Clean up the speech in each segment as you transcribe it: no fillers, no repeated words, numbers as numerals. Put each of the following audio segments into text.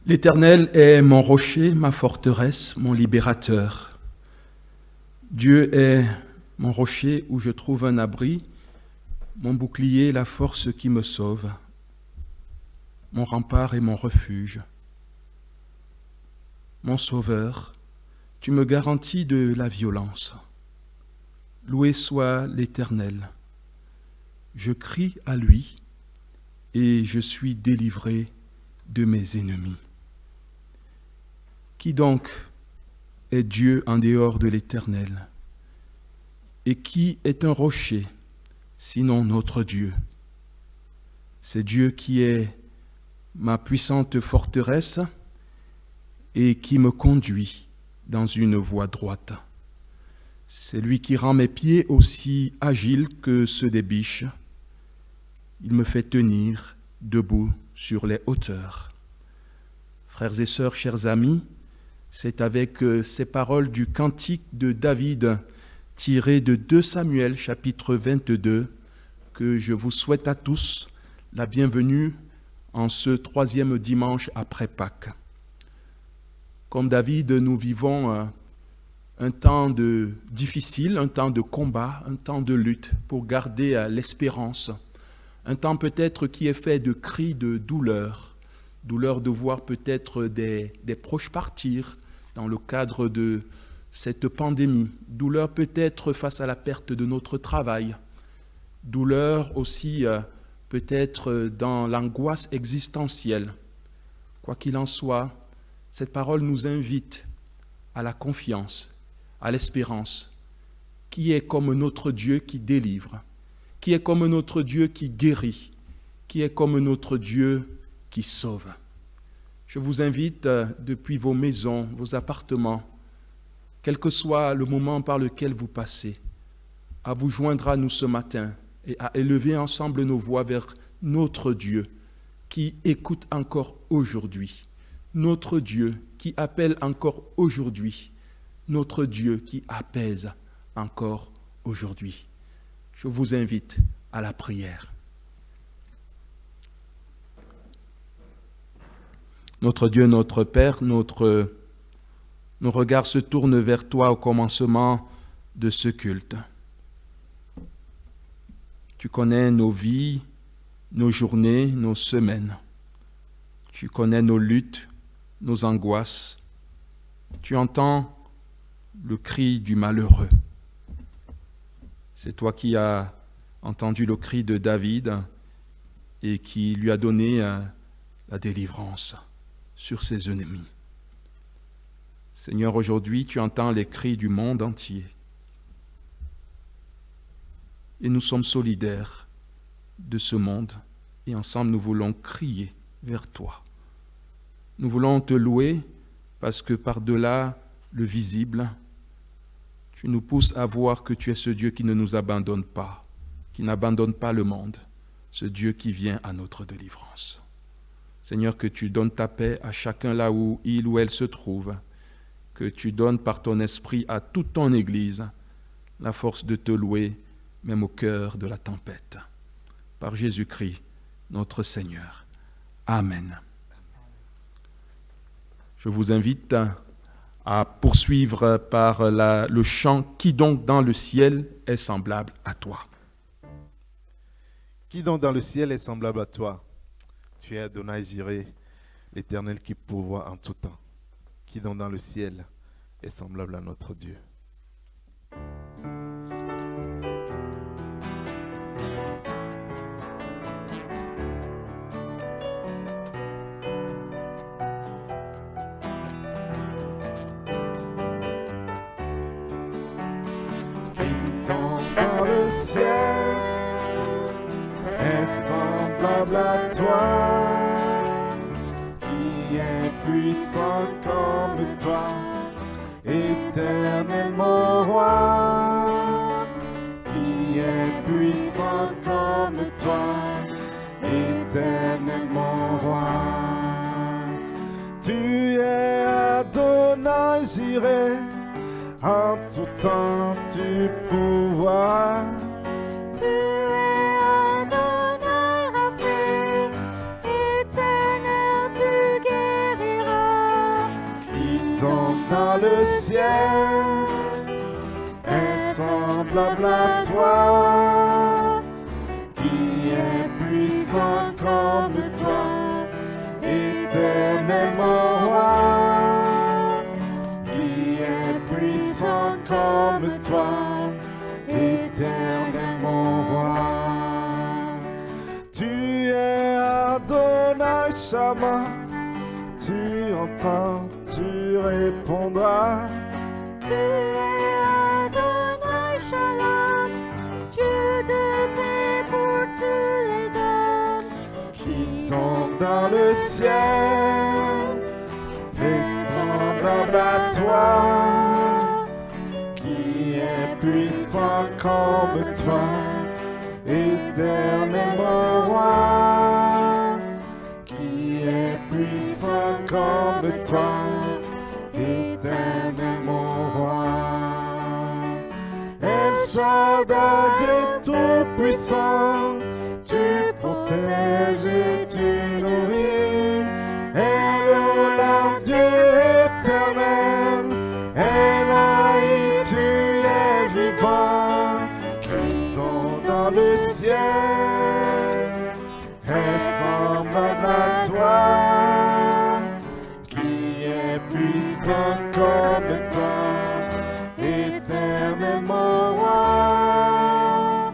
L'Éternel est mon rocher, ma forteresse, mon libérateur. Dieu est mon rocher où je trouve un abri, mon bouclier, la force qui me sauve, mon rempart et mon refuge. Mon sauveur, tu me garantis de la violence. Loué soit l'Éternel. Je crie à lui et je suis délivré de mes ennemis. Qui donc est Dieu en dehors de l'Éternel? Et qui est un rocher, sinon notre Dieu? C'est Dieu qui est ma puissante forteresse et qui me conduit dans une voie droite. C'est lui qui rend mes pieds aussi agiles que ceux des biches. Il me fait tenir debout sur les hauteurs. Frères et sœurs, chers amis, c'est avec ces paroles du cantique de David tiré de 2 Samuel chapitre 22 que je vous souhaite à tous la bienvenue en ce 3e dimanche après Pâques. Comme David, nous vivons un temps difficile, un temps de combat, un temps de lutte pour garder l'espérance, un temps peut-être qui est fait de cris de douleur de voir peut-être des proches partir dans le cadre de cette pandémie, douleur peut-être face à la perte de notre travail, douleur aussi peut-être dans l'angoisse existentielle. Quoi qu'il en soit, cette parole nous invite à la confiance, à l'espérance, qui est comme notre Dieu qui délivre, qui est comme notre Dieu qui guérit, qui est comme notre Dieu qui sauve. Je vous invite depuis vos maisons, vos appartements, quel que soit le moment par lequel vous passez, à vous joindre à nous ce matin et à élever ensemble nos voix vers notre Dieu qui écoute encore aujourd'hui, notre Dieu qui appelle encore aujourd'hui, notre Dieu qui apaise encore aujourd'hui. Je vous invite à la prière. Notre Dieu, notre Père, nos regards se tournent vers toi au commencement de ce culte. Tu connais nos vies, nos journées, nos semaines. Tu connais nos luttes, nos angoisses. Tu entends le cri du malheureux. C'est toi qui as entendu le cri de David et qui lui a donné la délivrance sur ses ennemis. Seigneur, aujourd'hui, tu entends les cris du monde entier. Et nous sommes solidaires de ce monde et ensemble nous voulons crier vers toi. Nous voulons te louer parce que par-delà le visible, tu nous pousses à voir que tu es ce Dieu qui ne nous abandonne pas, qui n'abandonne pas le monde, ce Dieu qui vient à notre délivrance. Seigneur, que tu donnes ta paix à chacun là où il ou elle se trouve, que tu donnes par ton esprit à toute ton Église la force de te louer, même au cœur de la tempête. Par Jésus-Christ, notre Seigneur. Amen. Je vous invite à poursuivre par le chant « Qui donc dans le ciel est semblable à toi ?» Qui donc dans le ciel est semblable à toi? Tu es Adonai Jireh, l'Éternel qui pourvoit en tout temps. Qui donc dans le ciel est semblable à notre Dieu? Dans le ciel est semblable à toi, qui est puissant comme toi, éternellement roi, qui est puissant comme toi, éternellement roi. Tu es Adonai Jireh, en tout temps tu pourvois. Tu es Adonai Rapha, éternel tu guériras. tombe dans le ciel est semblable à toi, qui est puissant comme toi, éternellement roi, qui est puissant comme toi, éternellement roi. Tu es Adonai Shama, tu entends, tu répondras. Tu es Adonai Shalom, Dieu de paix pour tous les hommes. Qui tombe dans le ciel est semblable à toi, qui est puissant comme toi, éternellement roi, qui est puissant comme toi, éternellement roi. El Shaddai, Dieu tout-puissant, tu protèges et tu nourris. Elohim, Dieu éternel, Elohim, tu es vivant, qui tombe dans le ciel est semblable à toi, qui est puissant comme toi, éternellement roi,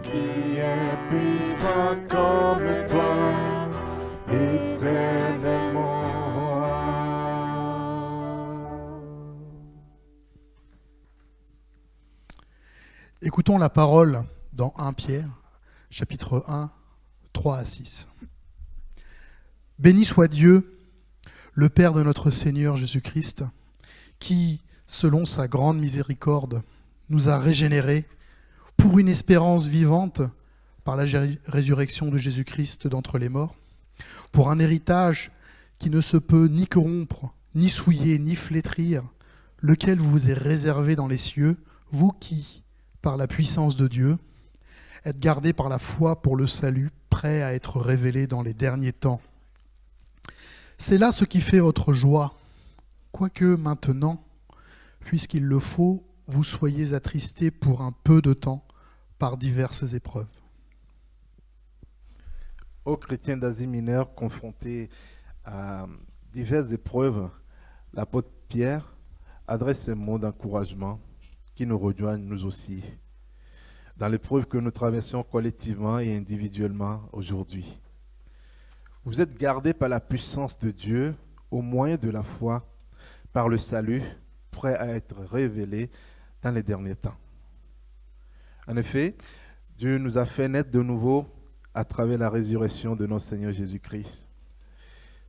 qui est puissant comme toi, éternellement roi. Écoutons la parole dans 1 Pierre, chapitre 1, 3 à 6. Béni soit Dieu, le Père de notre Seigneur Jésus-Christ, qui, selon sa grande miséricorde, nous a régénérés pour une espérance vivante par la résurrection de Jésus-Christ d'entre les morts, pour un héritage qui ne se peut ni corrompre, ni souiller, ni flétrir, lequel vous est réservé dans les cieux, vous qui, par la puissance de Dieu, êtes gardés par la foi pour le salut, prêt à être révélé dans les derniers temps. C'est là ce qui fait votre joie, quoique maintenant, puisqu'il le faut, vous soyez attristés pour un peu de temps par diverses épreuves. Aux chrétiens d'Asie mineure confrontés à diverses épreuves, l'apôtre Pierre adresse ces mots d'encouragement qui nous rejoignent nous aussi dans l'épreuve que nous traversons collectivement et individuellement aujourd'hui. Vous êtes gardés par la puissance de Dieu au moyen de la foi, par le salut, prêt à être révélé dans les derniers temps. En effet, Dieu nous a fait naître de nouveau à travers la résurrection de notre Seigneur Jésus-Christ.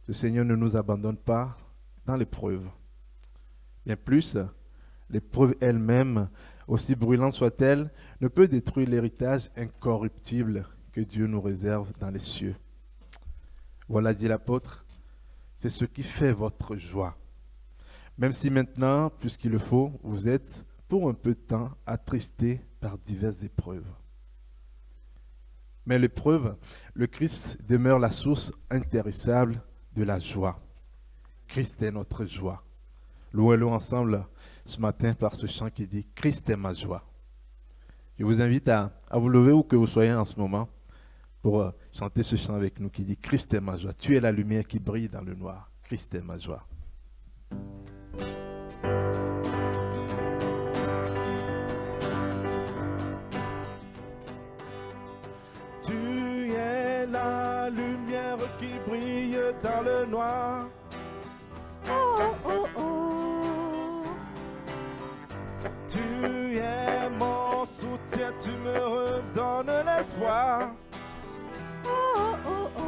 Le Seigneur ne nous abandonne pas dans l'épreuve. Bien plus, l'épreuve elle-même, aussi brûlante soit-elle, ne peut détruire l'héritage incorruptible que Dieu nous réserve dans les cieux. Voilà, dit l'apôtre, c'est ce qui fait votre joie. Même si maintenant, puisqu'il le faut, vous êtes pour un peu de temps attristés par diverses épreuves. Mais l'épreuve, le Christ demeure la source intarissable de la joie. Christ est notre joie. Louons-le ensemble ce matin par ce chant qui dit « Christ est ma joie ». Je vous invite à vous lever où que vous soyez en ce moment pour chanter ce chant avec nous qui dit « Christ est ma joie ». Tu es la lumière qui brille dans le noir. Christ est ma joie. Tu es la lumière qui brille dans le noir. Oh, oh, oh. Tu es mon soutien, tu me redonnes l'espoir. Oh, oh, oh.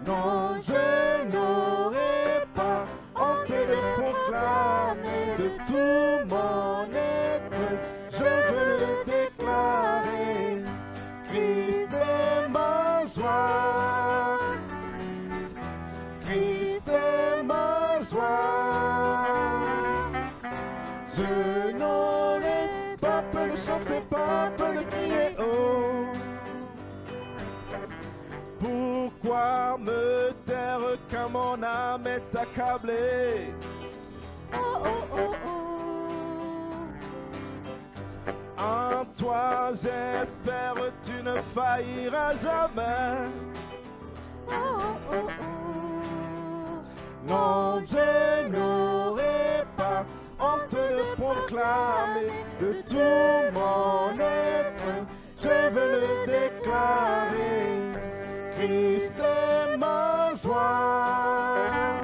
Non, je n'aurai pas honte de proclamer de tout mon être. Je veux le déclarer. Christ est ma joie. Christ est ma joie. Je n'aurai pas peur de chanter, pas peur de crier oh. Pourquoi me taire car mon âme est accablée. Oh, oh, oh, oh. En toi j'espère, tu ne failliras jamais. Oh, oh, oh. Non, je n'aurai pas honte de proclamer de tout mon être, je veux le déclarer. Christ est ma joie,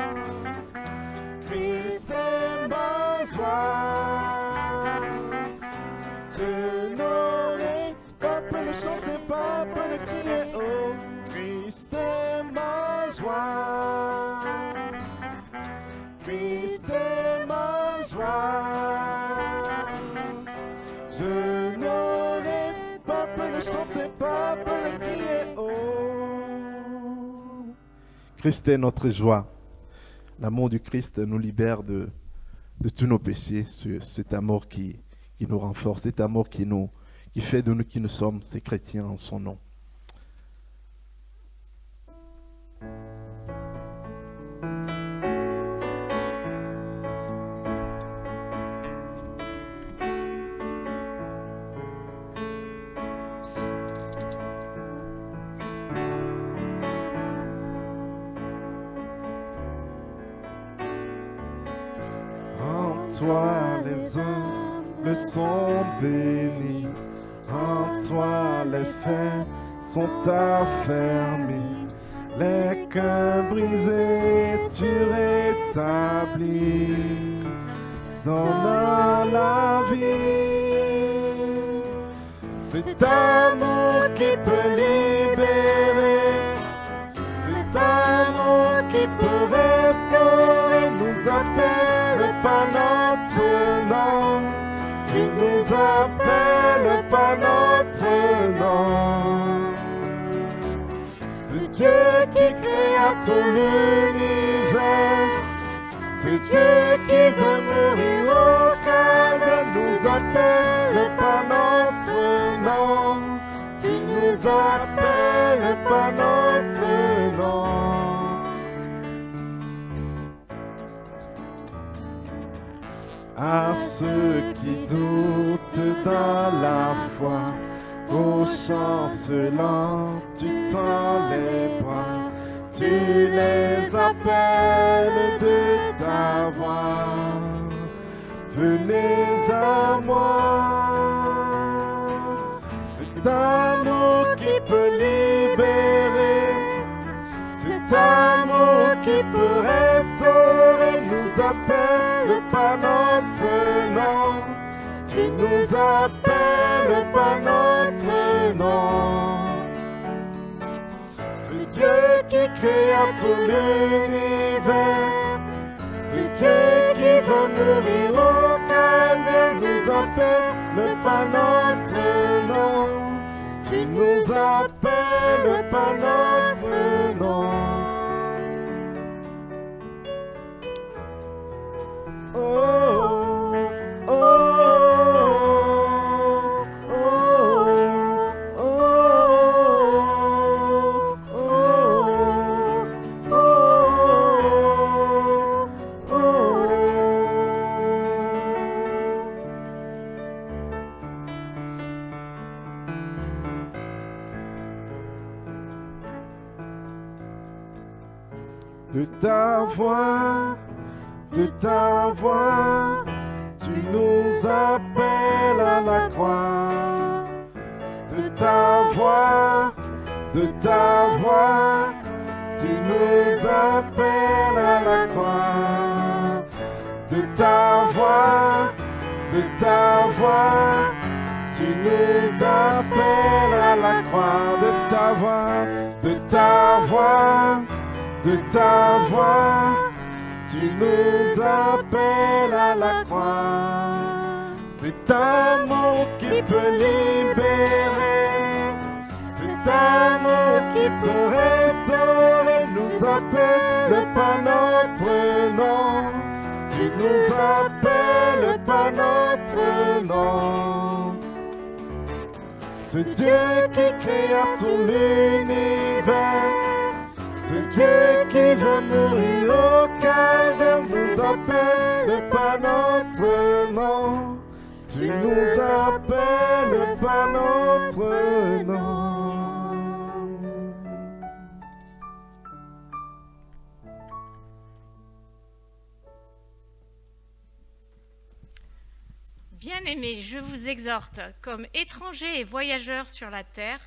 Christ est ma joie. Je n'aurai pas peur de chanter, pas peur de crier, oh, Christ est ma joie. Christ est ma joie. Je n'aurai pas peur de chanter, pas peur de crier, oh. Christ est notre joie. L'amour du Christ nous libère de tous nos péchés. Cet amour qui nous renforce, cet amour qui fait de nous qui nous sommes, ces chrétiens en son nom. Toi les hommes sont bénis, en toi les faits sont affermis, les cœurs brisés tu rétablis, donnant la vie. C'est amour qui peut libérer, c'est amour qui peut restaurer, nous appelle par notre nom, tu nous appelles par notre nom. C'est Dieu qui créa tout l'univers, c'est Dieu qui veut mourir au calvaire, nous appelle par notre nom, tu nous appelles par notre nom. À ceux qui doutent dans la foi, aux chancelants, tu tends les bras, tu les appelles de ta voix. Venez à moi, c'est amour qui peut libérer, c'est amour qui peut restaurer, nous appelle par notre nom, tu nous appelles par notre nom. C'est Dieu qui créa tout l'univers, c'est Dieu qui veut mourir au calvaire, nous appelle par notre nom, tu nous appelles par notre nom. Oh, oh, oh, oh, oh, oh, oh. De ta voix, tu nous appelles à la croix. De ta voix, tu nous appelles à la croix. De ta voix, tu nous appelles à la croix. De ta voix, tu nous appelles à la croix. C'est amour qui peut libérer, c'est amour qui peut restaurer, nous appelle par notre nom, tu nous appelles par notre nom. C'est Dieu qui créa tout l'univers, c'est Dieu qui va mourir au calvaire nous appelle par notre nom. Tu nous appelles par notre nom. Bien-aimés, je vous exhorte, comme étrangers et voyageurs sur la terre,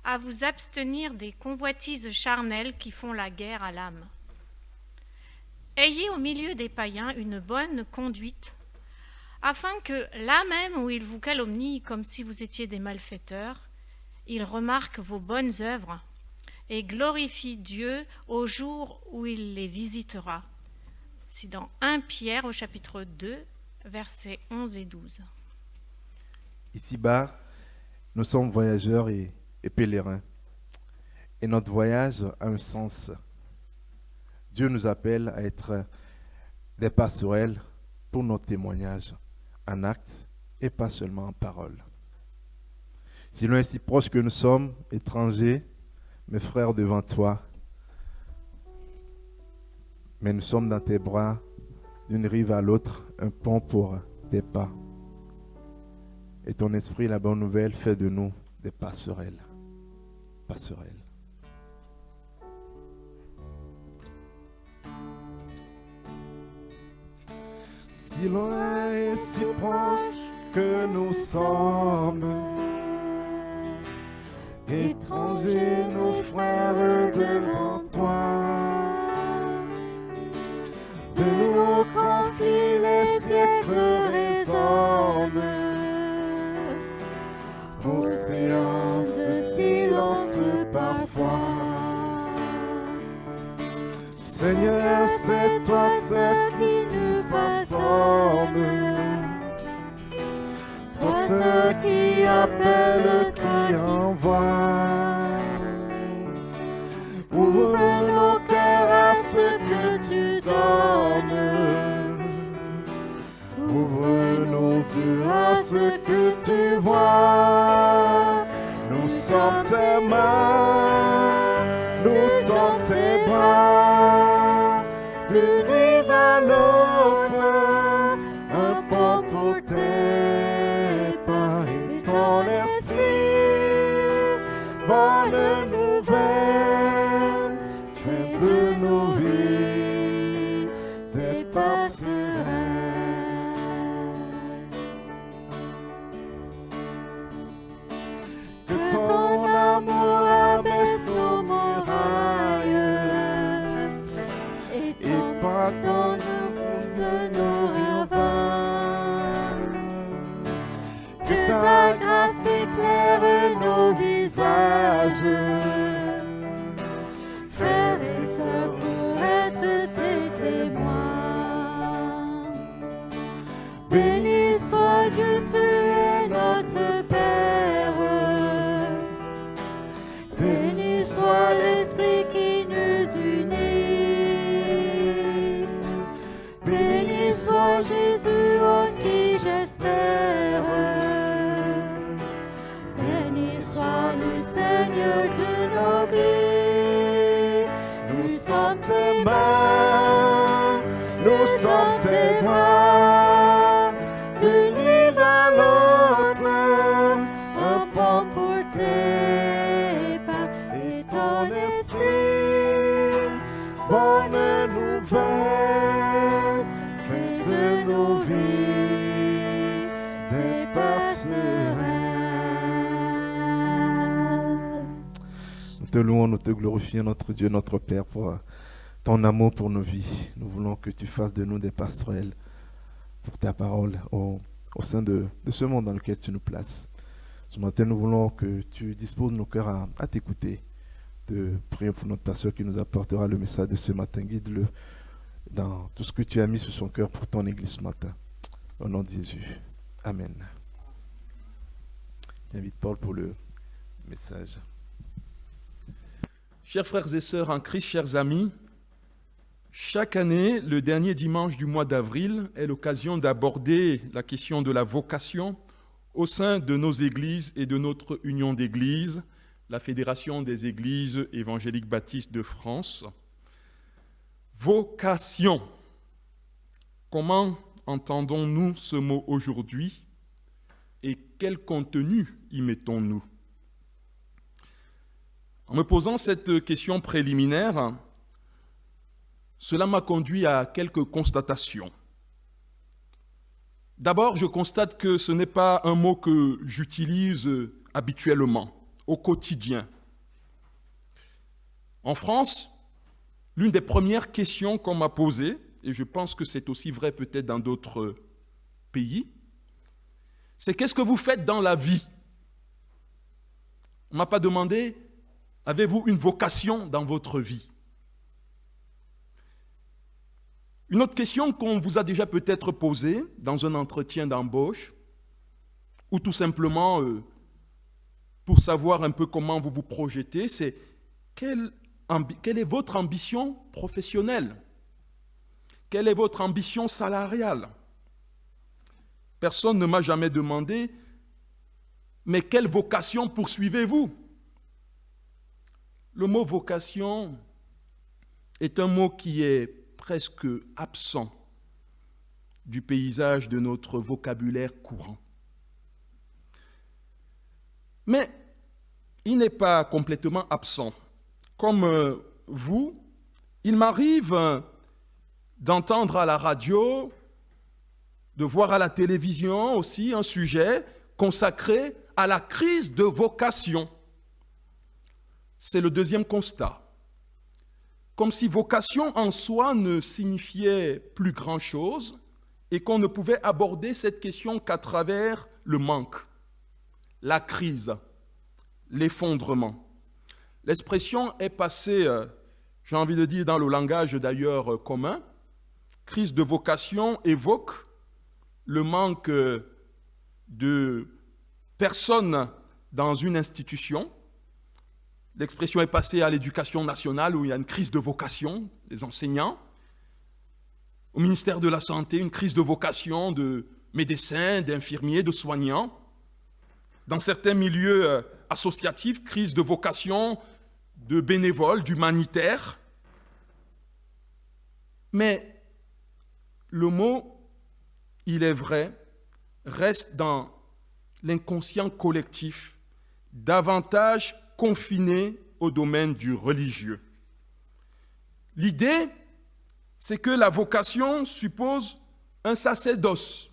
à vous abstenir des convoitises charnelles qui font la guerre à l'âme. Ayez au milieu des païens une bonne conduite, afin que, là même où ils vous calomnient comme si vous étiez des malfaiteurs, ils remarquent vos bonnes œuvres et glorifient Dieu au jour où il les visitera. C'est dans 1 Pierre au chapitre 2, versets 11 et 12. Ici-bas, nous sommes voyageurs et pèlerins. Et notre voyage a un sens. Dieu nous appelle à être des passerelles pour notre témoignage, en actes et pas seulement en parole. Si l'on est si proche que nous sommes, étrangers, mes frères devant toi, mais nous sommes dans tes bras, d'une rive à l'autre, un pont pour tes pas. Et ton esprit, la bonne nouvelle, fait de nous des passerelles. Passerelles. Si loin et si proche que nous sommes, étrangers, nos frères devant toi, de nos conflits les siècles résonnent, océan de silence parfois. Seigneur, c'est toi ce qui nous façonne, toi ce qui appelle, qui envoie. Ouvre nos cœurs à ce que tu donnes, ouvre nos yeux à ce que tu vois. Nous sommes tes mains, nous sommes tes bras, d'une rive à l'autre, un pont pour tes pas et ton esprit. Bonne nouvelle, fait de nos vies des passerelles. Que ton amour abaisse nos murailles et pardonne de nos ravages. Que ta grâce éclaire nos visages, frères et sœurs, pour être tes témoins. Béni soit Dieu, tu es notre Père. Béni soit l'Esprit qui nous unit. Béni soit Jésus en qui j'espère. Béni soit le Seigneur de nos vies. Nous sommes tes mains, nous sommes tes bras, d'une rive à l'autre, un pont pour tes pas et ton esprit. Bonne nouvelle, fait de nos vies des passerelles. Nous te louons, nous te glorifions, notre Dieu, notre Père, pour ton amour pour nos vies. Nous voulons que tu fasses de nous des passerelles pour ta parole au sein de ce monde dans lequel tu nous places. Ce matin, nous voulons que tu disposes nos cœurs à t'écouter. Te prions pour notre pasteur qui nous apportera le message de ce matin. Guide-le dans tout ce que tu as mis sur son cœur pour ton église ce matin. Au nom de Jésus. Amen. J'invite Paul pour le message. Chers frères et sœurs en Christ, chers amis, chaque année, le dernier dimanche du mois d'avril est l'occasion d'aborder la question de la vocation au sein de nos églises et de notre union d'églises, la Fédération des Églises évangéliques baptistes de France. Vocation. Comment entendons-nous ce mot aujourd'hui et quel contenu y mettons-nous? En me posant cette question préliminaire, cela m'a conduit à quelques constatations. D'abord, je constate que ce n'est pas un mot que j'utilise habituellement, au quotidien. En France, l'une des premières questions qu'on m'a posées, et je pense que c'est aussi vrai peut-être dans d'autres pays, c'est qu'est-ce que vous faites dans la vie? On ne m'a pas demandé, avez-vous une vocation dans votre vie? Une autre question qu'on vous a déjà peut-être posée dans un entretien d'embauche, ou tout simplement pour savoir un peu comment vous vous projetez, c'est quelle est votre ambition professionnelle? Quelle est votre ambition salariale? Personne ne m'a jamais demandé, mais quelle vocation poursuivez-vous? Le mot vocation est un mot qui est presque absent du paysage de notre vocabulaire courant. Mais il n'est pas complètement absent. Comme vous, il m'arrive d'entendre à la radio, de voir à la télévision aussi un sujet consacré à la crise de vocation. C'est le deuxième constat. Comme si vocation en soi ne signifiait plus grand-chose et qu'on ne pouvait aborder cette question qu'à travers le manque, la crise, l'effondrement. L'expression est passée, j'ai envie de dire dans le langage d'ailleurs commun. Crise de vocation évoque le manque de personnes dans une institution. L'expression est passée à l'éducation nationale où il y a une crise de vocation des enseignants. Au ministère de la Santé, une crise de vocation de médecins, d'infirmiers, de soignants. Dans certains milieux associatifs, crise de vocation de bénévoles, d'humanitaires. Mais le mot, il est vrai, reste dans l'inconscient collectif, davantage confiné au domaine du religieux. L'idée, c'est que la vocation suppose un sacerdoce.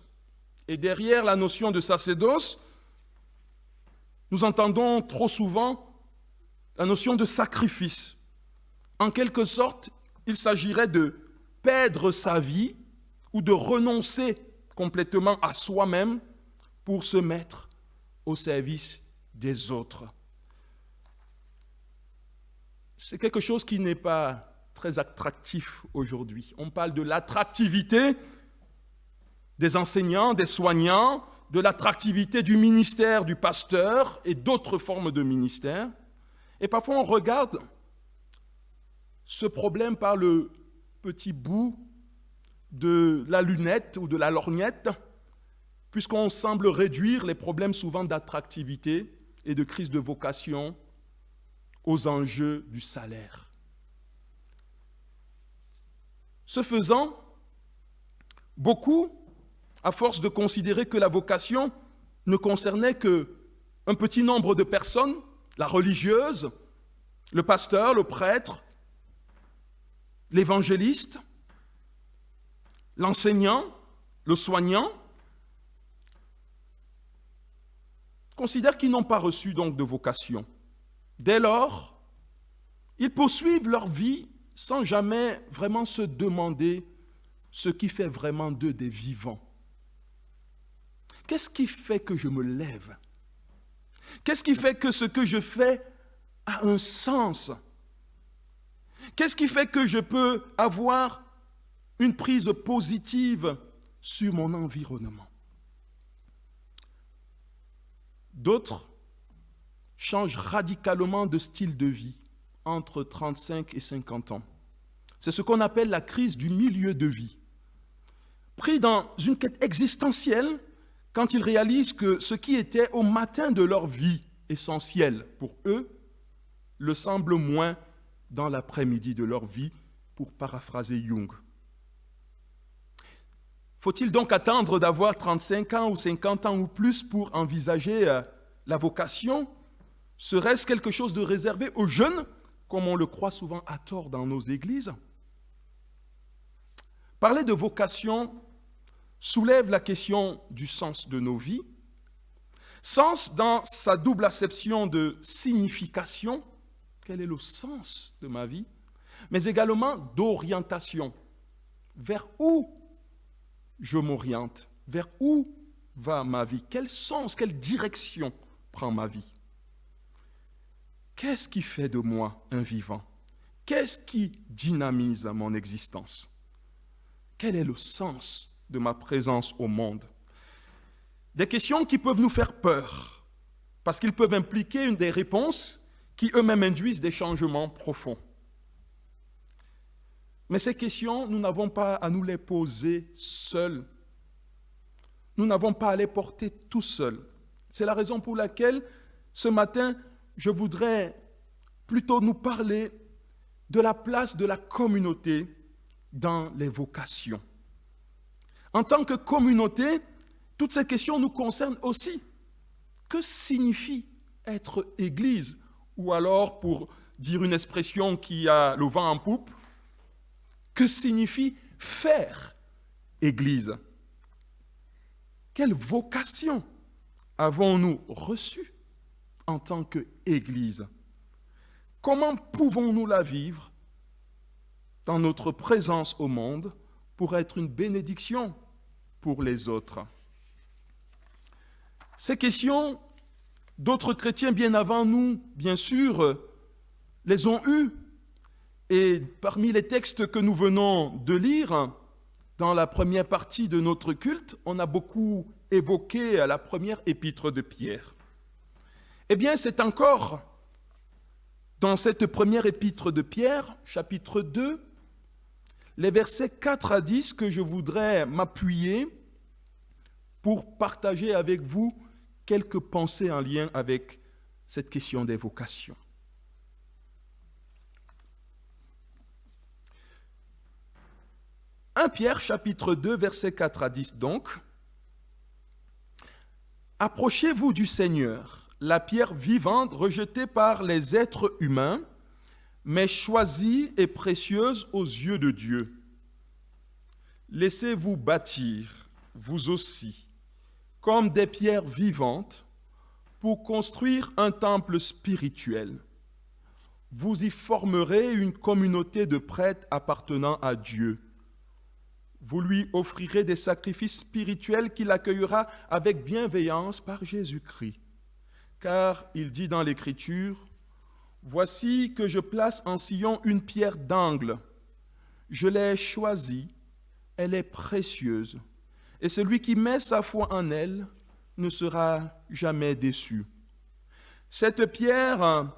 Et derrière la notion de sacerdoce, nous entendons trop souvent la notion de sacrifice. En quelque sorte, il s'agirait de perdre sa vie ou de renoncer complètement à soi-même pour se mettre au service des autres. C'est quelque chose qui n'est pas très attractif aujourd'hui. On parle de l'attractivité des enseignants, des soignants, de l'attractivité du ministère du pasteur et d'autres formes de ministère. Et parfois on regarde ce problème par le petit bout de la lunette ou de la lorgnette, puisqu'on semble réduire les problèmes souvent d'attractivité et de crise de vocation aux enjeux du salaire. Ce faisant, beaucoup, à force de considérer que la vocation ne concernait qu'un petit nombre de personnes, la religieuse, le pasteur, le prêtre, l'évangéliste, l'enseignant, le soignant, considèrent qu'ils n'ont pas reçu donc de vocation. Dès lors, ils poursuivent leur vie sans jamais vraiment se demander ce qui fait vraiment d'eux des vivants. Qu'est-ce qui fait que je me lève? Qu'est-ce qui fait que ce que je fais a un sens? Qu'est-ce qui fait que je peux avoir une prise positive sur mon environnement? D'autres changent radicalement de style de vie entre 35 et 50 ans. C'est ce qu'on appelle la crise du milieu de vie. Pris dans une quête existentielle, quand ils réalisent que ce qui était au matin de leur vie essentielle pour eux le semblent moins dans l'après-midi de leur vie, pour paraphraser Jung. Faut-il donc attendre d'avoir 35 ans ou 50 ans ou plus pour envisager la vocation? Serait-ce quelque chose de réservé aux jeunes, comme on le croit souvent à tort dans nos églises? Parler de vocation soulève la question du sens de nos vies. Sens dans sa double acception de signification, quel est le sens de ma vie, mais également d'orientation. Vers où je m'oriente? Vers où va ma vie? Quel sens, quelle direction prend ma vie? Qu'est-ce qui fait de moi un vivant? Qu'est-ce qui dynamise mon existence? Quel est le sens de ma présence au monde? Des questions qui peuvent nous faire peur, parce qu'ils peuvent impliquer des réponses qui eux-mêmes induisent des changements profonds. Mais ces questions, nous n'avons pas à nous les poser seuls. Nous n'avons pas à les porter tout seuls. C'est la raison pour laquelle, ce matin, je voudrais plutôt nous parler de la place de la communauté dans les vocations. En tant que communauté, toutes ces questions nous concernent aussi. Que signifie être Église? Ou alors, pour dire une expression qui a le vent en poupe, que signifie faire Église? Quelle vocation avons-nous reçue en tant qu'Église? Comment pouvons-nous la vivre dans notre présence au monde pour être une bénédiction pour les autres? Ces questions, d'autres chrétiens bien avant nous, bien sûr, les ont eues. Et parmi les textes que nous venons de lire, dans la première partie de notre culte, on a beaucoup évoqué la première épître de Pierre. Eh bien, c'est encore dans cette première épître de Pierre, chapitre 2, les versets 4 à 10 que je voudrais m'appuyer pour partager avec vous quelques pensées en lien avec cette question des vocations. « 1 Pierre, chapitre 2, versets 4 à 10 donc. « Approchez-vous du Seigneur, la pierre vivante rejetée par les êtres humains, mais choisie et précieuse aux yeux de Dieu. Laissez-vous bâtir, vous aussi, comme des pierres vivantes, pour construire un temple spirituel. Vous y formerez une communauté de prêtres appartenant à Dieu. Vous lui offrirez des sacrifices spirituels qu'il accueillera avec bienveillance par Jésus-Christ. Car il dit dans l'Écriture, « Voici que je place en Sion une pierre d'angle. Je l'ai choisie, elle est précieuse, et celui qui met sa foi en elle ne sera jamais déçu. Cette pierre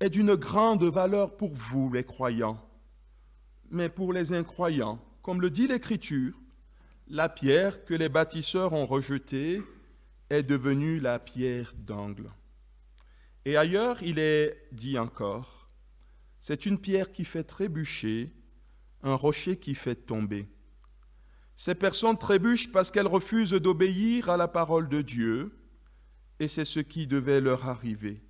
est d'une grande valeur pour vous, les croyants. Mais pour les incroyants, comme le dit l'Écriture, la pierre que les bâtisseurs ont rejetée est devenue la pierre d'angle. Et ailleurs, il est dit encore, c'est une pierre qui fait trébucher, un rocher qui fait tomber. Ces personnes trébuchent parce qu'elles refusent d'obéir à la parole de Dieu, et c'est ce qui devait leur arriver.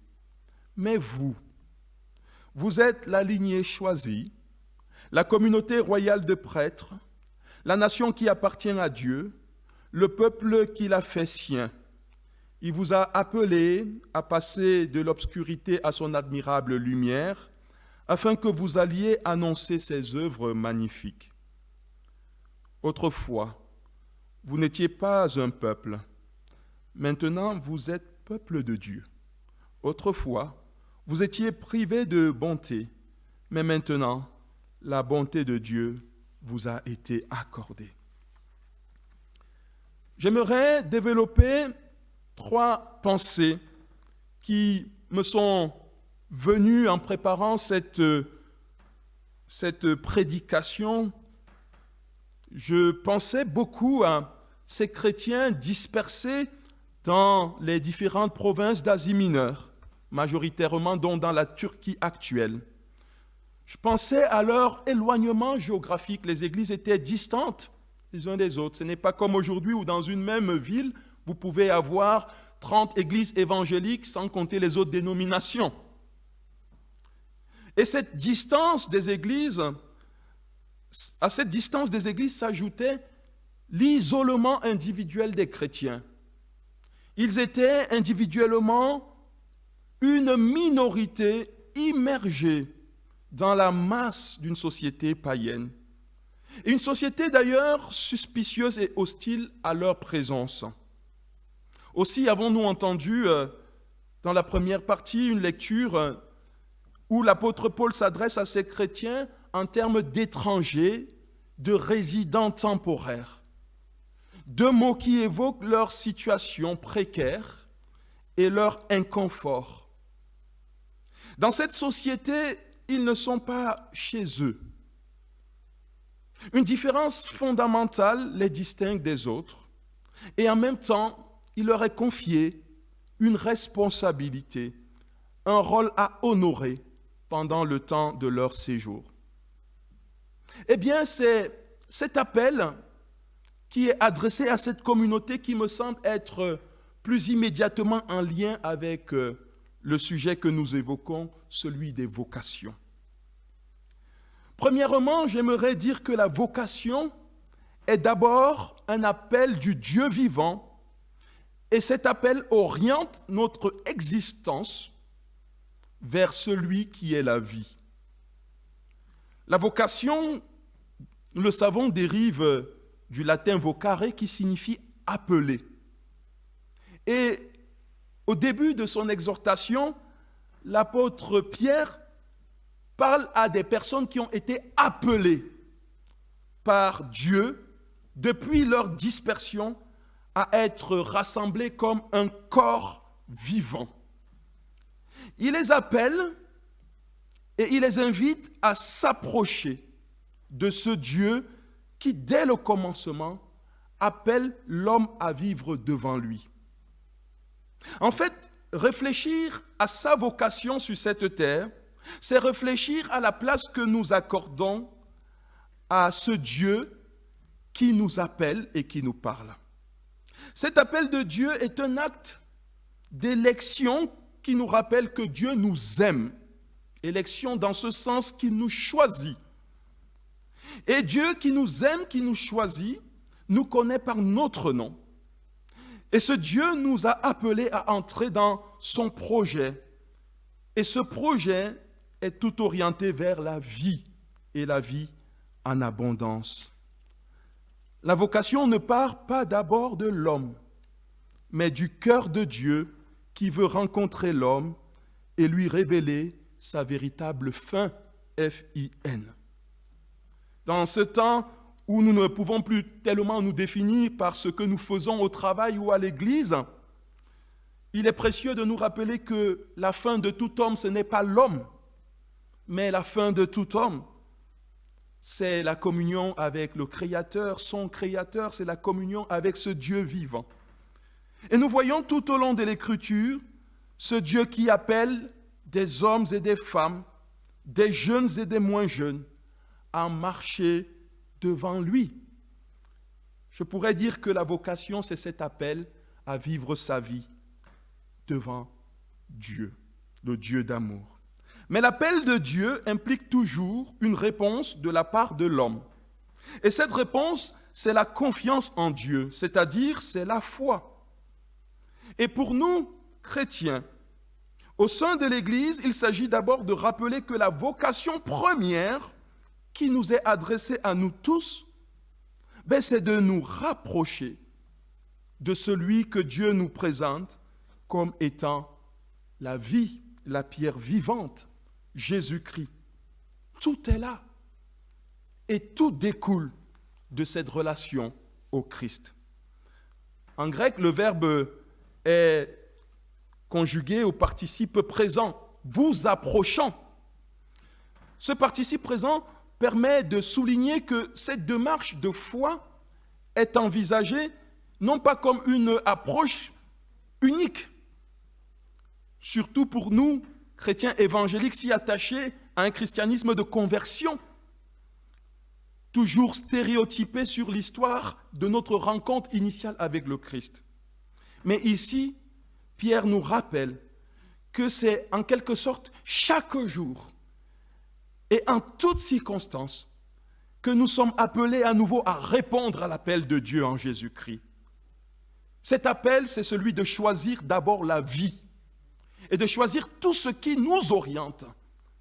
Mais vous êtes la lignée choisie, la communauté royale de prêtres, la nation qui appartient à Dieu, le peuple qu'il a fait sien. Il vous a appelé à passer de l'obscurité à son admirable lumière, afin que vous alliez annoncer ses œuvres magnifiques. Autrefois, vous n'étiez pas un peuple. Maintenant, vous êtes peuple de Dieu. Autrefois, vous étiez privé de bonté, mais maintenant, la bonté de Dieu vous a été accordée. J'aimerais développer 3 pensées qui me sont venues en préparant cette prédication. Je pensais beaucoup à ces chrétiens dispersés dans les différentes provinces d'Asie mineure. majoritairement donc dans la Turquie actuelle. Je pensais à leur éloignement géographique. Les églises étaient distantes les unes des autres. Ce n'est pas comme aujourd'hui où dans une même ville, vous pouvez avoir 30 églises évangéliques sans compter les autres dénominations. Et cette distance des églises, à cette distance des églises s'ajoutait l'isolement individuel des chrétiens. Ils étaient individuellement une minorité immergée dans la masse d'une société païenne. Et une société d'ailleurs suspicieuse et hostile à leur présence. Aussi avons-nous entendu dans la première partie une lecture où l'apôtre Paul s'adresse à ces chrétiens en termes d'étrangers, de résidents temporaires. Deux mots qui évoquent leur situation précaire et leur inconfort. Dans cette société, ils ne sont pas chez eux. Une différence fondamentale les distingue des autres et en même temps, il leur est confié une responsabilité, un rôle à honorer pendant le temps de leur séjour. Eh bien, c'est cet appel qui est adressé à cette communauté qui me semble être plus immédiatement en lien avec le sujet que nous évoquons, celui des vocations. Premièrement, j'aimerais dire que la vocation est d'abord un appel du Dieu vivant et cet appel oriente notre existence vers celui qui est la vie. La vocation, nous le savons, dérive du latin vocare qui signifie appeler. Et au début de son exhortation, l'apôtre Pierre parle à des personnes qui ont été appelées par Dieu depuis leur dispersion à être rassemblées comme un corps vivant. Il les appelle et il les invite à s'approcher de ce Dieu qui, dès le commencement, appelle l'homme à vivre devant lui. En fait, réfléchir à sa vocation sur cette terre, c'est réfléchir à la place que nous accordons à ce Dieu qui nous appelle et qui nous parle. Cet appel de Dieu est un acte d'élection qui nous rappelle que Dieu nous aime. Élection dans ce sens qu'il nous choisit. Et Dieu qui nous aime, qui nous choisit, nous connaît par notre nom. Et ce Dieu nous a appelés à entrer dans son projet. Et ce projet est tout orienté vers la vie et la vie en abondance. La vocation ne part pas d'abord de l'homme, mais du cœur de Dieu qui veut rencontrer l'homme et lui révéler sa véritable fin, F-I-N. Dans ce temps où nous ne pouvons plus tellement nous définir par ce que nous faisons au travail ou à l'église, il est précieux de nous rappeler que la fin de tout homme, ce n'est pas l'homme, mais la fin de tout homme, c'est la communion avec le Créateur, son Créateur, c'est la communion avec ce Dieu vivant. Et nous voyons tout au long de l'Écriture ce Dieu qui appelle des hommes et des femmes, des jeunes et des moins jeunes, à marcher devant lui. Je pourrais dire que la vocation, c'est cet appel à vivre sa vie devant Dieu, le Dieu d'amour. Mais l'appel de Dieu implique toujours une réponse de la part de l'homme. Et cette réponse, c'est la confiance en Dieu, c'est-à-dire c'est la foi. Et pour nous, chrétiens, au sein de l'Église, il s'agit d'abord de rappeler que la vocation première qui nous est adressée à nous tous, c'est de nous rapprocher de celui que Dieu nous présente comme étant la vie, la pierre vivante, Jésus-Christ. Tout est là et tout découle de cette relation au Christ. En grec, le verbe est conjugué au participe présent, vous approchant. Ce participe présent permet de souligner que cette démarche de foi est envisagée non pas comme une approche unique. surtout pour nous, chrétiens évangéliques, si attachés à un christianisme de conversion, toujours stéréotypé sur l'histoire de notre rencontre initiale avec le Christ. Mais ici, Pierre nous rappelle que c'est en quelque sorte chaque jour et en toutes circonstances que nous sommes appelés à nouveau à répondre à l'appel de Dieu en Jésus-Christ. Cet appel, c'est celui de choisir d'abord la vie et de choisir tout ce qui nous oriente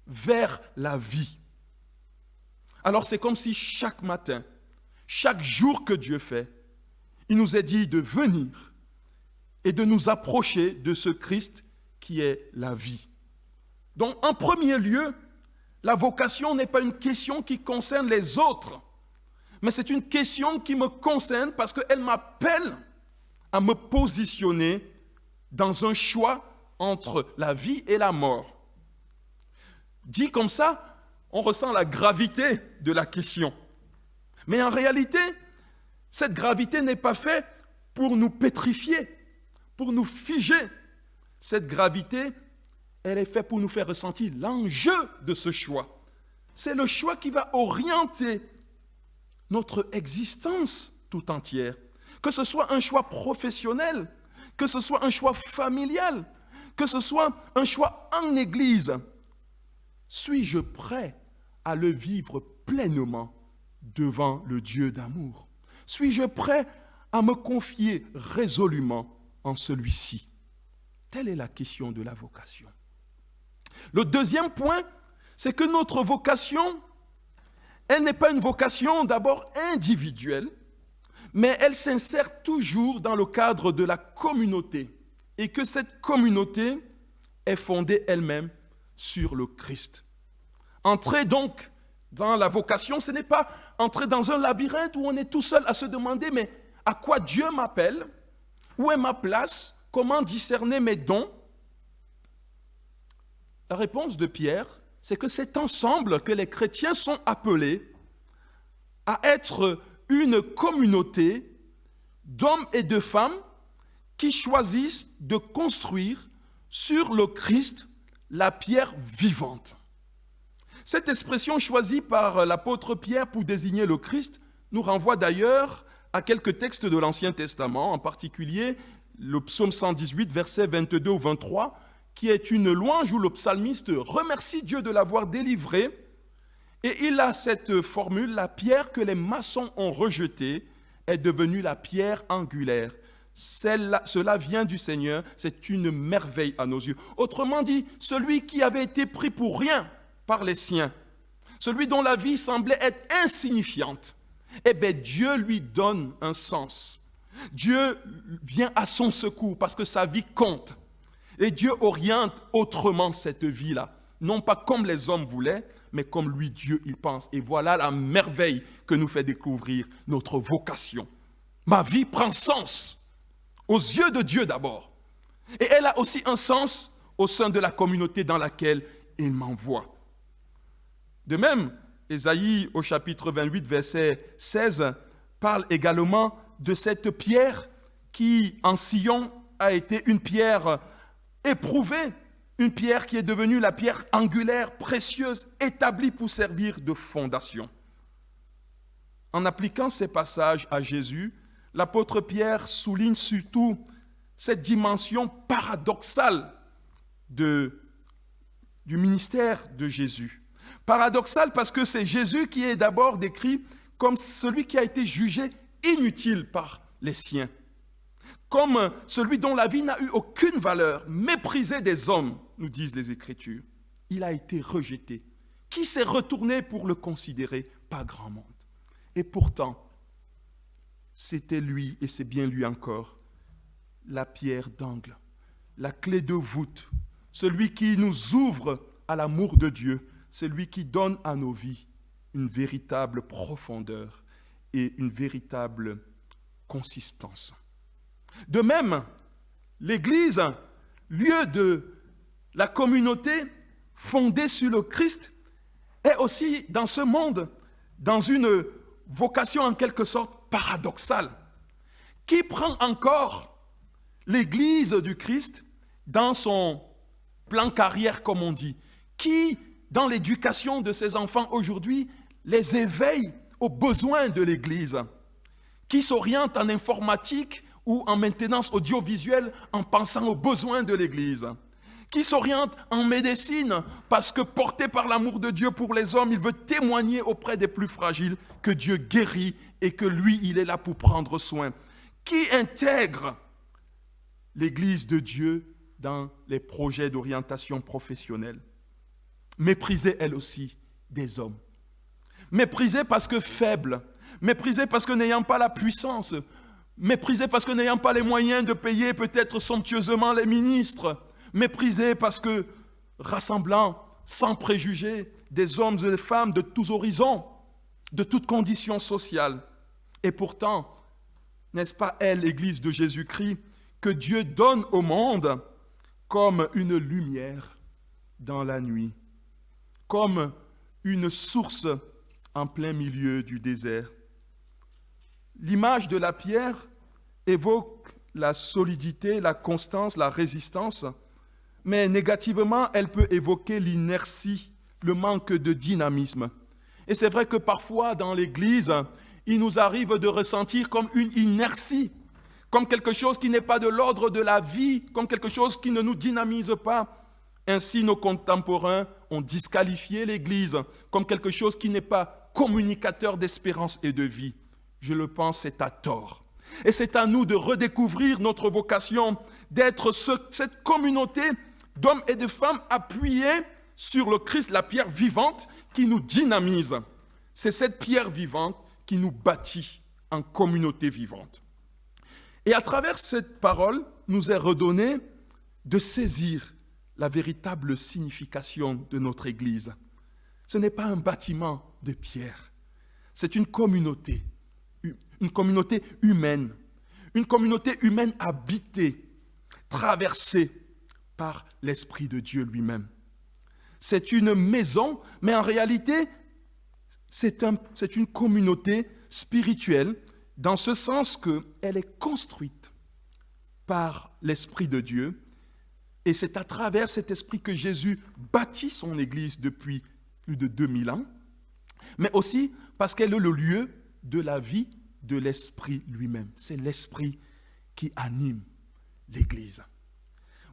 vers la vie. Alors c'est comme si chaque matin, chaque jour que Dieu fait, il nous est dit de venir et de nous approcher de ce Christ qui est la vie. Donc en premier lieu, la vocation n'est pas une question qui concerne les autres, mais c'est une question qui me concerne parce qu'elle m'appelle à me positionner dans un choix entre la vie et la mort. Dit comme ça, on ressent la gravité de la question. Mais en réalité, cette gravité n'est pas faite pour nous pétrifier, pour nous figer. Cette gravité, elle est faite pour nous faire ressentir l'enjeu de ce choix. C'est le choix qui va orienter notre existence tout entière. Que ce soit un choix professionnel, que ce soit un choix familial, que ce soit un choix en Église. Suis-je prêt à le vivre pleinement devant le Dieu d'amour? Suis-je prêt à me confier résolument en celui-ci? Telle est la question de la vocation. Le deuxième point, c'est que notre vocation, elle n'est pas une vocation d'abord individuelle, mais elle s'insère toujours dans le cadre de la communauté et que cette communauté est fondée elle-même sur le Christ. Entrer donc dans la vocation, ce n'est pas entrer dans un labyrinthe où on est tout seul à se demander mais à quoi Dieu m'appelle? Où est ma place? Comment discerner mes dons? La réponse de Pierre, c'est que c'est ensemble que les chrétiens sont appelés à être une communauté d'hommes et de femmes qui choisissent de construire sur le Christ la pierre vivante. Cette expression choisie par l'apôtre Pierre pour désigner le Christ nous renvoie d'ailleurs à quelques textes de l'Ancien Testament, en particulier le psaume 118, versets 22 ou 23, qui est une louange où le psalmiste remercie Dieu de l'avoir délivré. Et il a cette formule, la pierre que les maçons ont rejetée est devenue la pierre angulaire. Cela vient du Seigneur, c'est une merveille à nos yeux. Autrement dit, celui qui avait été pris pour rien par les siens, celui dont la vie semblait être insignifiante, eh bien Dieu lui donne un sens. Dieu vient à son secours parce que sa vie compte. Et Dieu oriente autrement cette vie-là, non pas comme les hommes voulaient, mais comme lui, Dieu, il pense. Et voilà la merveille que nous fait découvrir notre vocation. Ma vie prend sens aux yeux de Dieu d'abord. Et elle a aussi un sens au sein de la communauté dans laquelle il m'envoie. De même, Ésaïe au chapitre 28, verset 16, parle également de cette pierre qui, en Sion, a été une pierre éprouvée, une pierre qui est devenue la pierre angulaire, précieuse, établie pour servir de fondation. En appliquant ces passages à Jésus, l'apôtre Pierre souligne surtout cette dimension paradoxale du ministère de Jésus. Paradoxal parce que c'est Jésus qui est d'abord décrit comme celui qui a été jugé inutile par les siens, comme celui dont la vie n'a eu aucune valeur, méprisé des hommes, nous disent les Écritures. Il a été rejeté. Qui s'est retourné pour le considérer? Pas grand monde. Et pourtant, c'était lui, et c'est bien lui encore, la pierre d'angle, la clé de voûte, celui qui nous ouvre à l'amour de Dieu, celui qui donne à nos vies une véritable profondeur et une véritable consistance. De même, l'Église, lieu de la communauté fondée sur le Christ, est aussi dans ce monde, dans une vocation en quelque sorte paradoxale, qui prend encore l'Église du Christ dans son plan carrière comme on dit, qui, dans l'éducation de ses enfants aujourd'hui, les éveille aux besoins de l'Église, qui s'oriente en informatique ou en maintenance audiovisuelle en pensant aux besoins de l'Église, qui s'oriente en médecine parce que porté par l'amour de Dieu pour les hommes, il veut témoigner auprès des plus fragiles que Dieu guérit et que lui, il est là pour prendre soin, qui intègre l'Église de Dieu dans les projets d'orientation professionnelle, méprisée elle aussi des hommes, méprisée parce que faible, méprisée parce que n'ayant pas la puissance, méprisée parce que n'ayant pas les moyens de payer peut-être somptueusement les ministres, méprisée parce que rassemblant sans préjugés des hommes et des femmes de tous horizons, de toutes conditions sociales. Et pourtant, n'est-ce pas elle, l'Église de Jésus-Christ, que Dieu donne au monde comme une lumière dans la nuit, comme une source en plein milieu du désert. L'image de la pierre évoque la solidité, la constance, la résistance, mais négativement, elle peut évoquer l'inertie, le manque de dynamisme. Et c'est vrai que parfois, dans l'Église, il nous arrive de ressentir comme une inertie, comme quelque chose qui n'est pas de l'ordre de la vie, comme quelque chose qui ne nous dynamise pas. Ainsi, nos contemporains ont disqualifié l'Église comme quelque chose qui n'est pas communicateur d'espérance et de vie. Je le pense, c'est à tort. Et c'est à nous de redécouvrir notre vocation, d'être cette communauté d'hommes et de femmes appuyés sur le Christ, la pierre vivante qui nous dynamise. C'est cette pierre vivante qui nous bâtit en communauté vivante. Et à travers cette parole, nous est redonné de saisir la véritable signification de notre Église. Ce n'est pas un bâtiment de pierre, c'est une communauté humaine, habitée, traversée par l'Esprit de Dieu lui-même. C'est une maison, mais en réalité, c'est une communauté spirituelle, dans ce sens qu'elle est construite par l'Esprit de Dieu, et c'est à travers cet esprit que Jésus bâtit son Église depuis plus de 2000 ans, mais aussi parce qu'elle est le lieu de la vie de l'Esprit lui-même. C'est l'Esprit qui anime l'Église.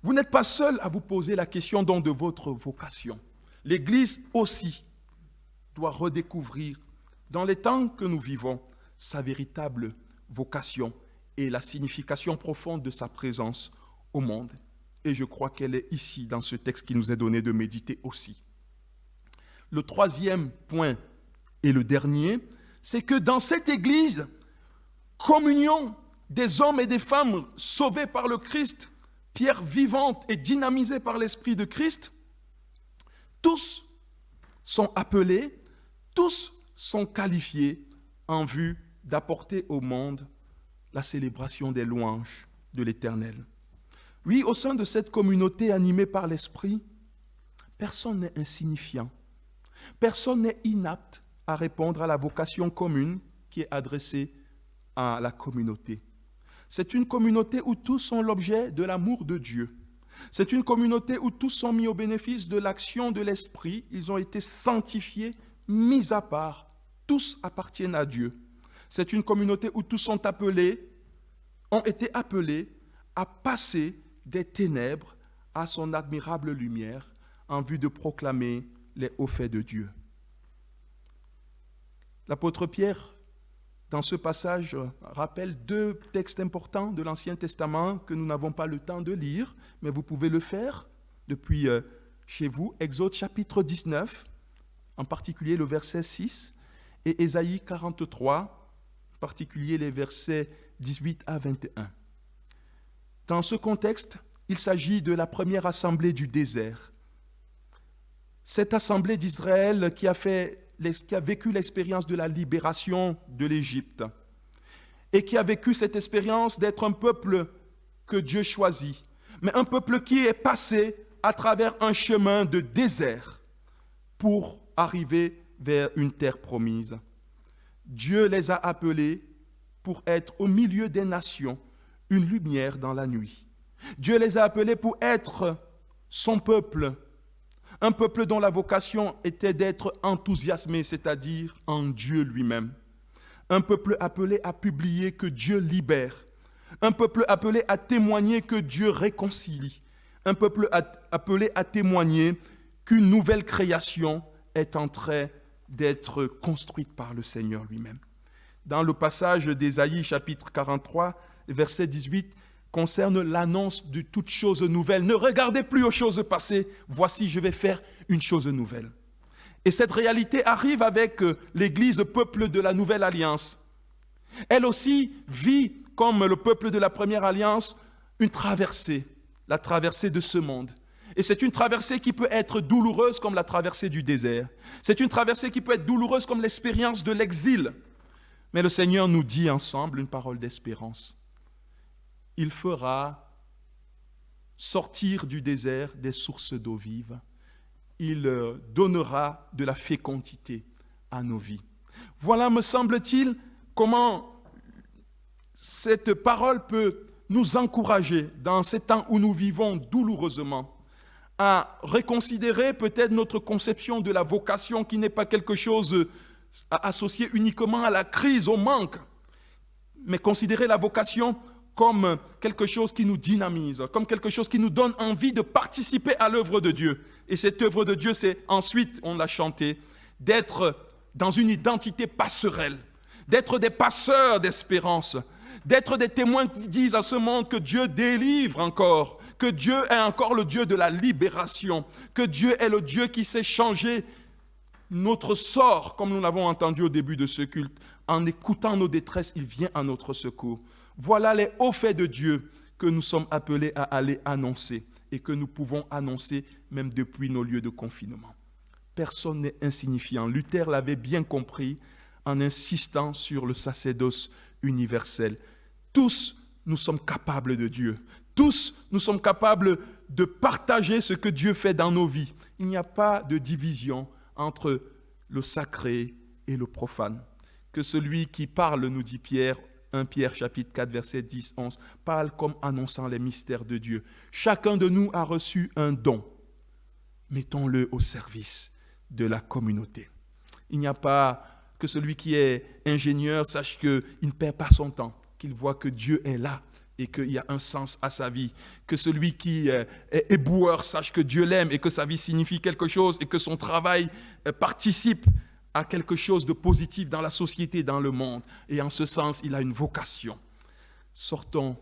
Vous n'êtes pas seul à vous poser la question donc de votre vocation. L'Église aussi doit redécouvrir, dans les temps que nous vivons, sa véritable vocation et la signification profonde de sa présence au monde. Et je crois qu'elle est ici, dans ce texte qui nous est donné de méditer aussi. Le troisième point et le dernier, c'est que dans cette Église, communion des hommes et des femmes sauvés par le Christ, pierre vivante et dynamisée par l'Esprit de Christ, tous sont appelés, tous sont qualifiés en vue d'apporter au monde la célébration des louanges de l'Éternel. Oui, au sein de cette communauté animée par l'Esprit, personne n'est insignifiant, personne n'est inapte à répondre à la vocation commune qui est adressée à la communauté. C'est une communauté où tous sont l'objet de l'amour de Dieu. C'est une communauté où tous sont mis au bénéfice de l'action de l'Esprit. Ils ont été sanctifiés, mis à part. Tous appartiennent à Dieu. C'est une communauté où tous sont ont été appelés à passer des ténèbres à son admirable lumière en vue de proclamer les hauts faits de Dieu. L'apôtre Pierre, dans ce passage, rappelle deux textes importants de l'Ancien Testament que nous n'avons pas le temps de lire, mais vous pouvez le faire depuis chez vous. Exode chapitre 19, en particulier le verset 6, et Ésaïe 43, en particulier les versets 18 à 21. Dans ce contexte, il s'agit de la première assemblée du désert. Cette assemblée d'Israël qui a vécu l'expérience de la libération de l'Égypte et qui a vécu cette expérience d'être un peuple que Dieu choisit, mais un peuple qui est passé à travers un chemin de désert pour arriver vers une terre promise. Dieu les a appelés pour être au milieu des nations, une lumière dans la nuit. Dieu les a appelés pour être son peuple, un peuple dont la vocation était d'être enthousiasmé, c'est-à-dire en Dieu lui-même. Un peuple appelé à publier que Dieu libère. Un peuple appelé à témoigner que Dieu réconcilie. Un peuple appelé à témoigner qu'une nouvelle création est en train d'être construite par le Seigneur lui-même. Dans le passage d'Ésaïe chapitre 43, verset 18, concerne l'annonce de toutes choses nouvelles. Ne regardez plus aux choses passées, voici je vais faire une chose nouvelle. Et cette réalité arrive avec l'Église, peuple de la Nouvelle Alliance. Elle aussi vit, comme le peuple de la Première Alliance, une traversée, la traversée de ce monde. Et c'est une traversée qui peut être douloureuse comme la traversée du désert. C'est une traversée qui peut être douloureuse comme l'expérience de l'exil. Mais le Seigneur nous dit ensemble une parole d'espérance. Il fera sortir du désert des sources d'eau vive. Il donnera de la fécondité à nos vies. Voilà, me semble-t-il, comment cette parole peut nous encourager dans ces temps où nous vivons douloureusement à reconsidérer peut-être notre conception de la vocation qui n'est pas quelque chose associé uniquement à la crise, au manque, mais considérer la vocation comme quelque chose qui nous dynamise, comme quelque chose qui nous donne envie de participer à l'œuvre de Dieu. Et cette œuvre de Dieu, c'est ensuite, on l'a chanté, d'être dans une identité passerelle, d'être des passeurs d'espérance, d'être des témoins qui disent à ce monde que Dieu délivre encore, que Dieu est encore le Dieu de la libération, que Dieu est le Dieu qui sait changer notre sort, comme nous l'avons entendu au début de ce culte. En écoutant nos détresses, il vient à notre secours. Voilà les hauts faits de Dieu que nous sommes appelés à aller annoncer et que nous pouvons annoncer même depuis nos lieux de confinement. Personne n'est insignifiant. Luther l'avait bien compris en insistant sur le sacerdoce universel. Tous, nous sommes capables de Dieu. Tous, nous sommes capables de partager ce que Dieu fait dans nos vies. Il n'y a pas de division entre le sacré et le profane. Que celui qui parle, nous dit Pierre, 1 Pierre chapitre 4 verset 10-11, parle comme annonçant les mystères de Dieu. Chacun de nous a reçu un don. Mettons-le au service de la communauté. Il n'y a pas que celui qui est ingénieur sache qu'il ne perd pas son temps, qu'il voit que Dieu est là et qu'il y a un sens à sa vie. Que celui qui est éboueur sache que Dieu l'aime et que sa vie signifie quelque chose et que son travail participe à quelque chose de positif dans la société, dans le monde. Et en ce sens, il a une vocation. Sortons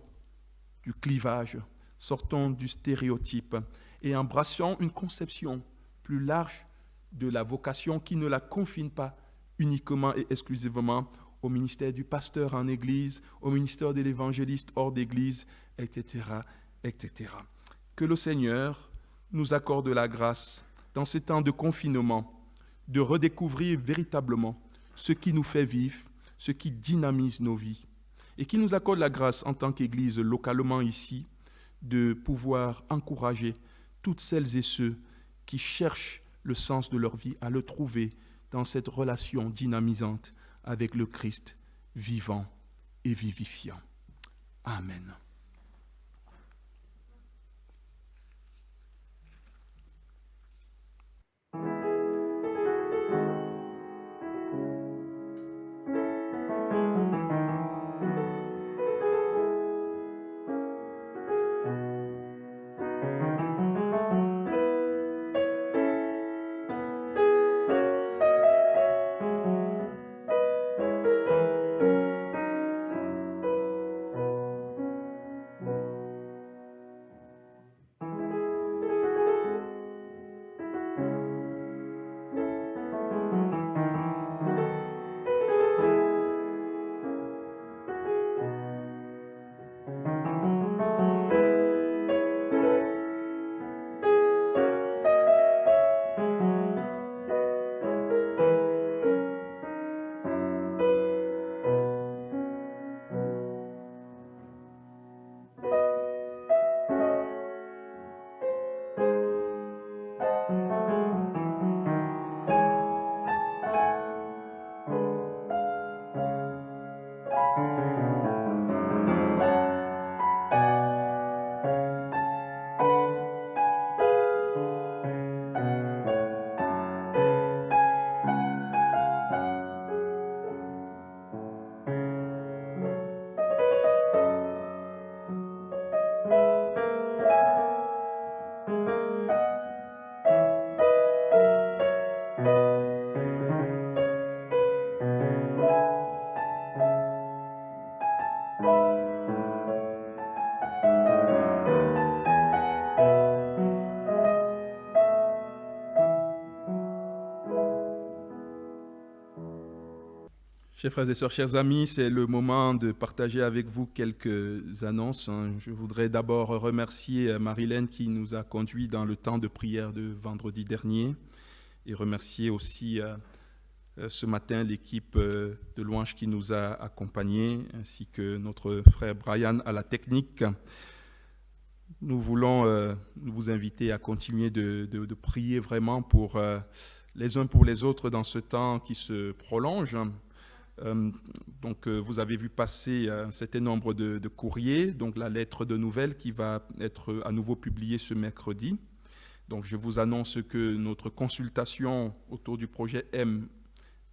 du clivage, sortons du stéréotype et embrassons une conception plus large de la vocation qui ne la confine pas uniquement et exclusivement au ministère du pasteur en église, au ministère de l'évangéliste hors d'église, etc., etc. Que le Seigneur nous accorde la grâce, dans ces temps de confinement, de redécouvrir véritablement ce qui nous fait vivre, ce qui dynamise nos vies, et qui nous accorde la grâce en tant qu'Église localement ici, de pouvoir encourager toutes celles et ceux qui cherchent le sens de leur vie à le trouver dans cette relation dynamisante avec le Christ vivant et vivifiant. Amen. Chers frères et sœurs, chers amis, c'est le moment de partager avec vous quelques annonces. Je voudrais d'abord remercier Marilyn qui nous a conduits dans le temps de prière de vendredi dernier et remercier aussi ce matin l'équipe de louange qui nous a accompagnés ainsi que notre frère Brian à la technique. Nous voulons vous inviter à continuer de prier vraiment pour les uns pour les autres dans ce temps qui se prolonge. Donc, vous avez vu passer un certain nombre de courriers, donc la lettre de nouvelles qui va être à nouveau publiée ce mercredi. Donc, je vous annonce que notre consultation autour du projet M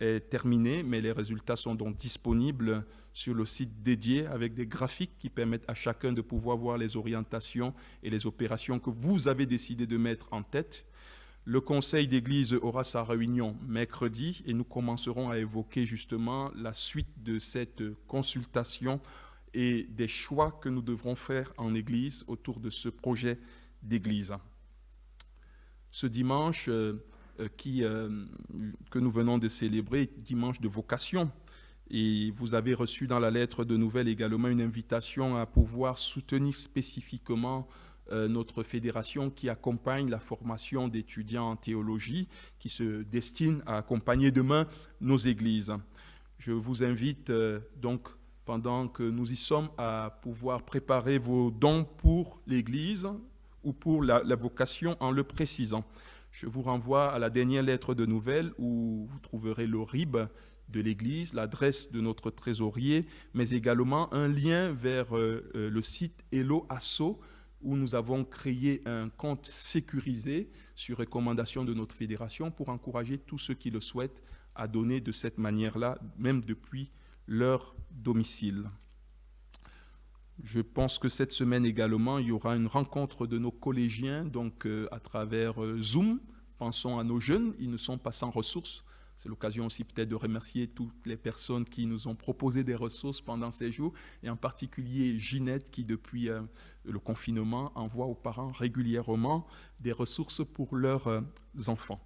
est terminée, mais les résultats sont donc disponibles sur le site dédié avec des graphiques qui permettent à chacun de pouvoir voir les orientations et les opérations que vous avez décidé de mettre en tête. Le conseil d'église aura sa réunion mercredi et nous commencerons à évoquer justement la suite de cette consultation et des choix que nous devrons faire en église autour de ce projet d'église. Ce dimanche que nous venons de célébrer, dimanche de vocation, et vous avez reçu dans la lettre de nouvelles également une invitation à pouvoir soutenir spécifiquement notre fédération qui accompagne la formation d'étudiants en théologie, qui se destine à accompagner demain nos églises. Je vous invite donc, pendant que nous y sommes, à pouvoir préparer vos dons pour l'église ou pour la vocation en le précisant. Je vous renvoie à la dernière lettre de nouvelles où vous trouverez le RIB de l'église, l'adresse de notre trésorier, mais également un lien vers le site Hello Asso, où nous avons créé un compte sécurisé sur recommandation de notre fédération pour encourager tous ceux qui le souhaitent à donner de cette manière-là, même depuis leur domicile. Je pense que cette semaine également, il y aura une rencontre de nos collégiens, donc à travers Zoom. Pensons à nos jeunes, ils ne sont pas sans ressources. C'est l'occasion aussi peut-être de remercier toutes les personnes qui nous ont proposé des ressources pendant ces jours, et en particulier Ginette qui, depuis le confinement, envoie aux parents régulièrement des ressources pour leurs enfants.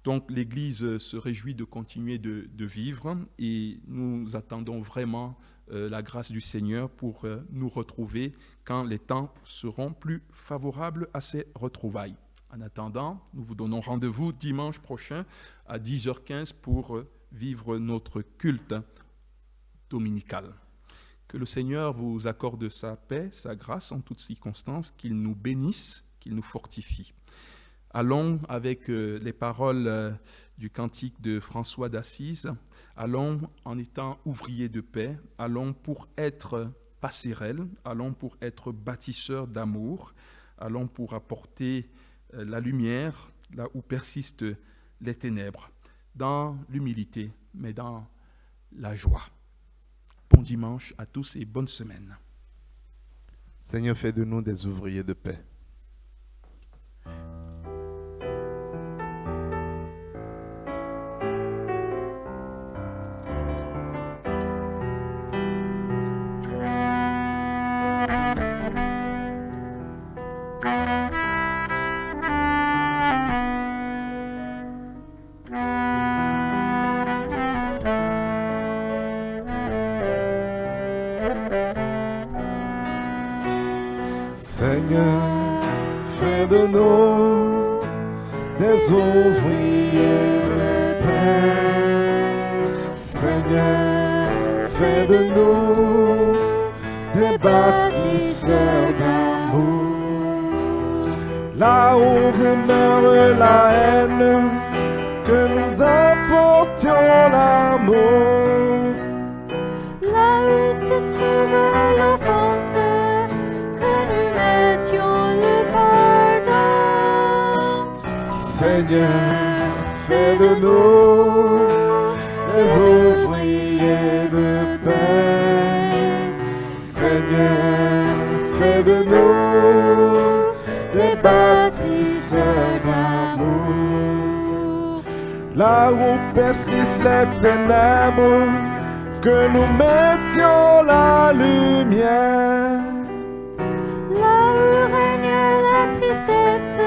Donc l'Église se réjouit de continuer de vivre et nous attendons vraiment la grâce du Seigneur pour nous retrouver quand les temps seront plus favorables à ces retrouvailles. En attendant, nous vous donnons rendez-vous dimanche prochain à 10h15 pour vivre notre culte dominical. Que le Seigneur vous accorde sa paix, sa grâce en toutes circonstances, qu'il nous bénisse, qu'il nous fortifie. Allons avec les paroles du cantique de François d'Assise, allons en étant ouvriers de paix, allons pour être passerelles, allons pour être bâtisseurs d'amour, allons pour apporter la lumière là où persistent les ténèbres, dans l'humilité, mais dans la joie. Bon dimanche à tous et bonne semaine. Seigneur, fais de nous des ouvriers de paix. Seigneur, fais de nous des ouvriers de paix. Seigneur, fais de nous des bâtisseurs d'amour. Là où demeure la haine, que nous apportions l'amour. Là où se trouve l'offense, que nous mettions le pardon. Seigneur, fais de nous des ouvriers de paix. Seigneur, fais de nous des bâtisseurs d'amour. Là où persistent les ténèbres, que nous mettions la lumière. Là où règne la tristesse,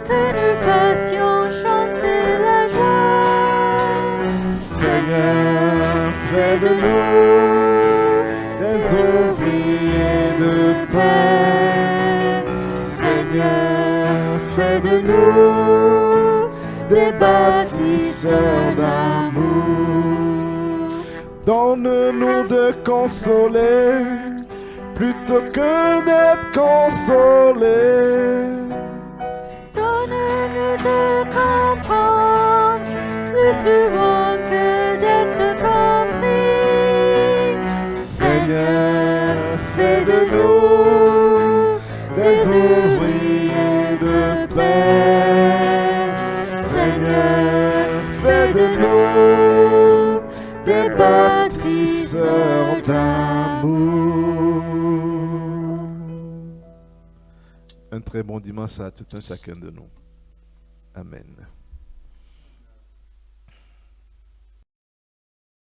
que nous fassions chanter la joie. Seigneur, fais de nous des ouvriers de paix. Seigneur, fais de nous des bâtisseurs d'amour. Donne-nous de consoler plutôt que d'être consolés. Donne-nous de comprendre plus souvent que d'être compris. Seigneur, fais de nous des ouvriers de paix. Seigneur, fais de nous des bâtisseurs d'amour. Un très bon dimanche à tout un chacun de nous. Amen.